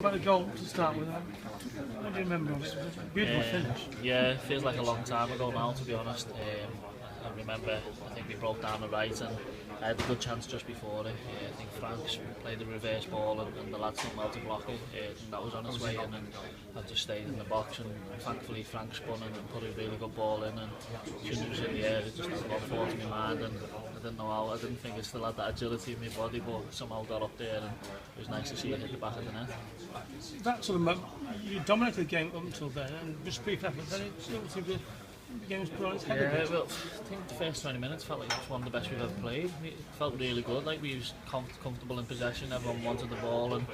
About the goal to start with, what do you remember of it? It was a beautiful finish. Yeah, it feels like a long time ago now, to be honest. I remember, I think we broke down the right and I had a good chance just before it. I think Franks played the reverse ball and the lads done well to block it. And that was on its way in and I just stayed in the box and thankfully Frank spun and put a really good ball in and as soon as it was in the air it just had a lot of thought in my mind and I didn't know how, I didn't think it still had that agility in my body but somehow got up there and it was nice to see it hit the back of the net. That sort of moment, you dominated the game up until then and just brief effort, then it seemed the game was put on its head a bit. Well, I think the first 20 minutes felt like it was one of the best we've ever played. It felt really good, like we was comfortable in possession, everyone wanted the ball and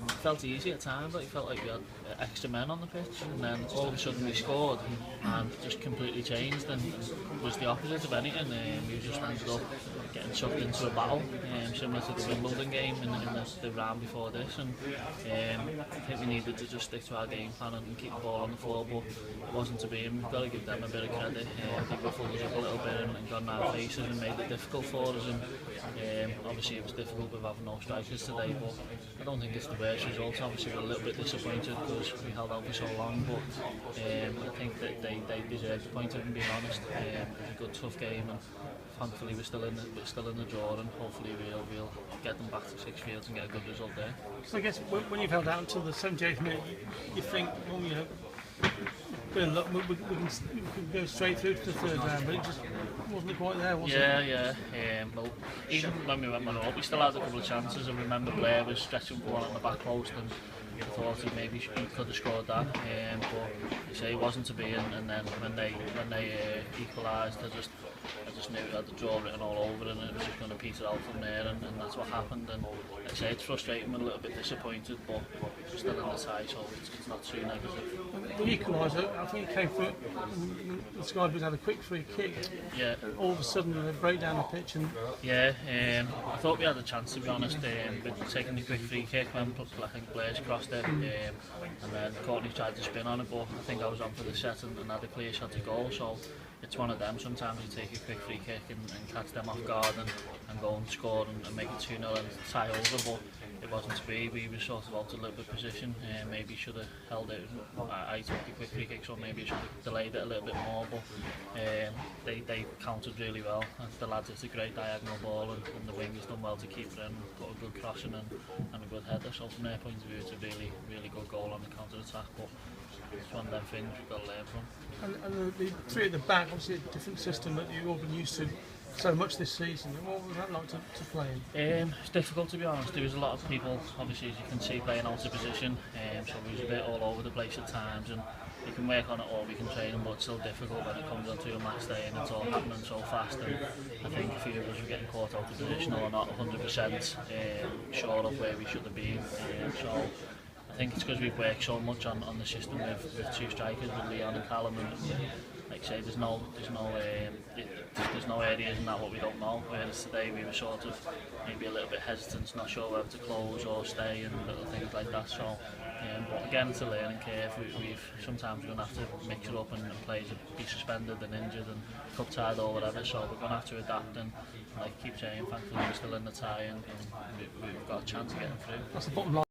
it felt easy at times, like it felt like we had extra men on the pitch and then all of a sudden we scored and it just completely changed and it was the opposite of anything. We just ended up getting sucked into a battle, similar to the Wimbledon game in the round before this and I think we needed to just stick to our game plan and keep the ball on the floor but it wasn't to be and we've got to give them a bit of credit. I think we followed up a little bit and got in our faces and made it difficult for us and obviously it was difficult with having no strikers today but I don't think it's the worst result. Obviously we're a little bit disappointed because we held out for so long but I think that they deserved the point if I'm being honest. It was a good tough game and thankfully we're still in the draw and hopefully we'll get them back to Sixfields and get a good result there. So I guess when you've held out until the 78th minute you think, well you know, look, we can go straight through to the third round but it just wasn't quite there, was it? Yeah. Well, even when we went 1-0 we still had a couple of chances. I remember Blair was stretching for one on the back post and I thought he could have scored that, but you say it wasn't to be and then when they equalised I just knew we had the draw written all over and it was just going to peter out from there and that's what happened and like I say it's frustrating, we're a little bit disappointed but we're still in the tie so it's not too negative. The equaliser, I think it came through, the Sky Blues had a quick free kick. Yeah. All of a sudden they break down the pitch and... Yeah, I thought we had a chance to be honest, but taking the quick free kick when I think Blair's crossed it and then Courtney tried to spin on it but I think I was on for the set and had a clear shot to goal so it's one of them, sometimes you take a quick free kick and catch them off guard and go and score and make it 2-0 and tie over but it wasn't to be. We were sort of out of a little bit of position, maybe should have held it. I took the quick free kick so maybe should have delayed it a little bit more but they countered really well. The lads hit a great diagonal ball and the wingers done well to keep it in, put a good cross in and a good header so from their point of view it's a really good goal on the counter attack but it's one of them things we've got to learn from. And the three at the back, obviously a different system that you've all been used to so much this season. What was that like to play in? It's difficult to be honest. There was a lot of people, obviously as you can see, playing out of position, so we was a bit all over the place at times and we can work on it all, we can train them, but it's still difficult when it comes onto a match day and it's all happening so fast and I think a few of us were getting caught out of position or not 100% sure of where we should have been. So I think it's because we've worked so much on the system with two strikers, with Leon and Callum, and like I say, there's no areas in that what we don't know. Whereas today we were sort of maybe a little bit hesitant, not sure whether to close or stay and little things like that. So, but again, it's a learning curve. Sometimes we're going to have to mix it up and players be suspended and injured and cup tied or whatever. So we're going to have to adapt and like keep saying, thankfully we're still in the tie and we've got a chance of getting through. That's the bottom line.